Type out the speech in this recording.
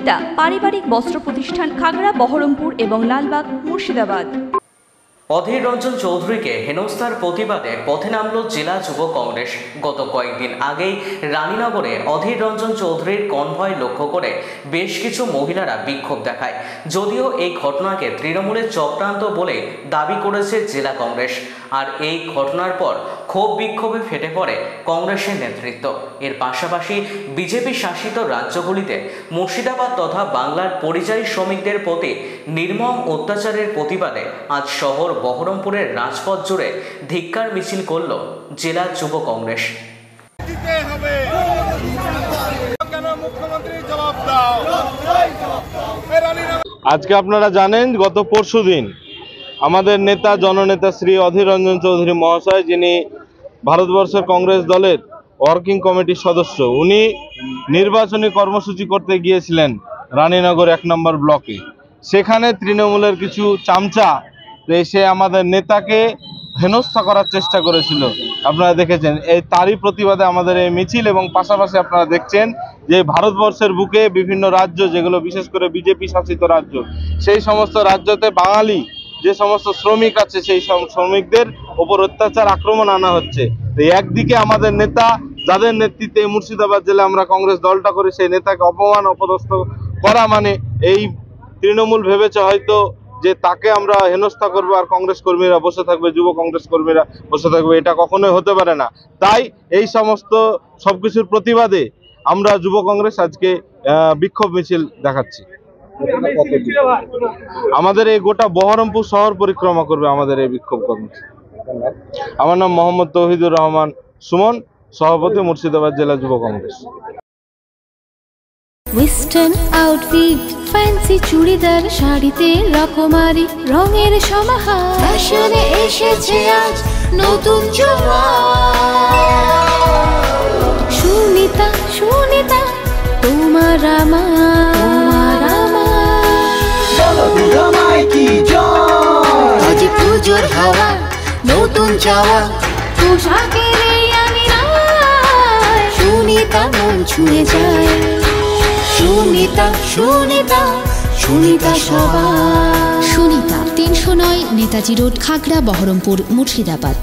সুনিতা পারিবারিক বস্ত্র প্রতিষ্ঠান, খাগড়া, বহরমপুর এবং লালবাগ, মুর্শিদাবাদ। অধীর রঞ্জন চৌধুরীকে হেনস্থার প্রতিবাদে পথে নামল জেলা যুব কংগ্রেস। গত কয়েকদিন আগেই রানীনগরে অধীর রঞ্জন চৌধুরীর কনভয় লক্ষ্য করে বেশ কিছু মহিলারা বিক্ষোভ দেখায়। যদিও এই ঘটনাকে তৃণমূলের চক্রান্ত বলে দাবি করেছে জেলা কংগ্রেস। আর এই ঘটনার পর ক্ষোভ বিক্ষোভে ফেটে পড়ে কংগ্রেসের নেতৃত্ব। এর পাশাপাশি বিজেপি শাসিত রাজ্যগুলিতে মুর্শিদাবাদ তথা বাংলার পরিযায়ী শ্রমিকদের প্রতি নির্মম অত্যাচারের প্রতিবাদে আজ শহর বহরমপুরের রাজপথ জুড়ে ধিক্কার মিছিল করল জেলা যুব কংগ্রেস। আজকে আপনারা জানেন, গত পরশুদিন আমাদের নেতা জননেতা শ্রী অধীর রঞ্জন চৌধুরী মহাশয়, যিনি ভারতবর্ষের কংগ্রেস দলের ওয়ার্কিং কমিটির সদস্য, উনি নির্বাচনী কর্মসূচি করতে গিয়েছিলেন রানীনগর 1 নম্বর ব্লকে। সেখানে তৃণমূলের কিছু চামচা এসে আমাদের নেতাকে হেনস্থা করার চেষ্টা করেছিল। আপনারা দেখেছেন, তারই প্রতিবাদে আমাদের এই মিছিল। এবং পাশাপাশি আপনারা দেখছেন যে ভারতবর্ষের বুকে বিভিন্ন রাজ্য, যেগুলো বিশেষ করে বিজেপি শাসিত রাজ্য, সেই সমস্ত রাজ্যতে বাঙালি যে সমস্ত শ্রমিক আছে, সেই সব শ্রমিকদের ওপর অত্যাচার, আক্রমণ আনা হচ্ছে। তো একদিকে আমাদের নেতা, যাদের নেতৃত্বে মুর্শিদাবাদ জেলায় আমরা কংগ্রেস দলটা করি, সেই নেতাকে অপমান অপদস্থ করা মানে এই তৃণমূল ভেবেছে হয়তো যে তাকে আমরা হেনস্থা করবো আর কংগ্রেস কর্মীরা বসে থাকবে, যুব কংগ্রেস কর্মীরা বসে থাকবে। এটা কখনোই হতে পারে না। তাই এই সমস্ত সবকিছুর প্রতিবাদে আমরা যুব কংগ্রেস আজকে বিক্ষোভ মিছিল দেখাচ্ছি। আমাদের এই গোটা বহরমপুর শহর পরিক্রমা করবে আমাদের এই বিক্ষোভ কর্মসূচি। আমার নাম মোহাম্মদ তৌহিদুর রহমান সুমন, সভাপতি, মুর্শিদাবাদ জেলা যুব Congress. Western outfit, fancy churidar, শাড়িতে রকমারি রঙের সমাহার, ফ্যাশনে এসেছে আজ নতুন সুনিতা, সুনিতা তোমার আমার, আজ পুজোর হাওয়া, নতুন চাওয়া পোশাকের আমি সুনিতা মন ছুঁয়ে যায়। সুনিতা, সুনিতা, সুনিতা সবার। সুনিতা 309 নেতাজি রোড, খাগড়া, বহরমপুর, মুর্শিদাবাদ।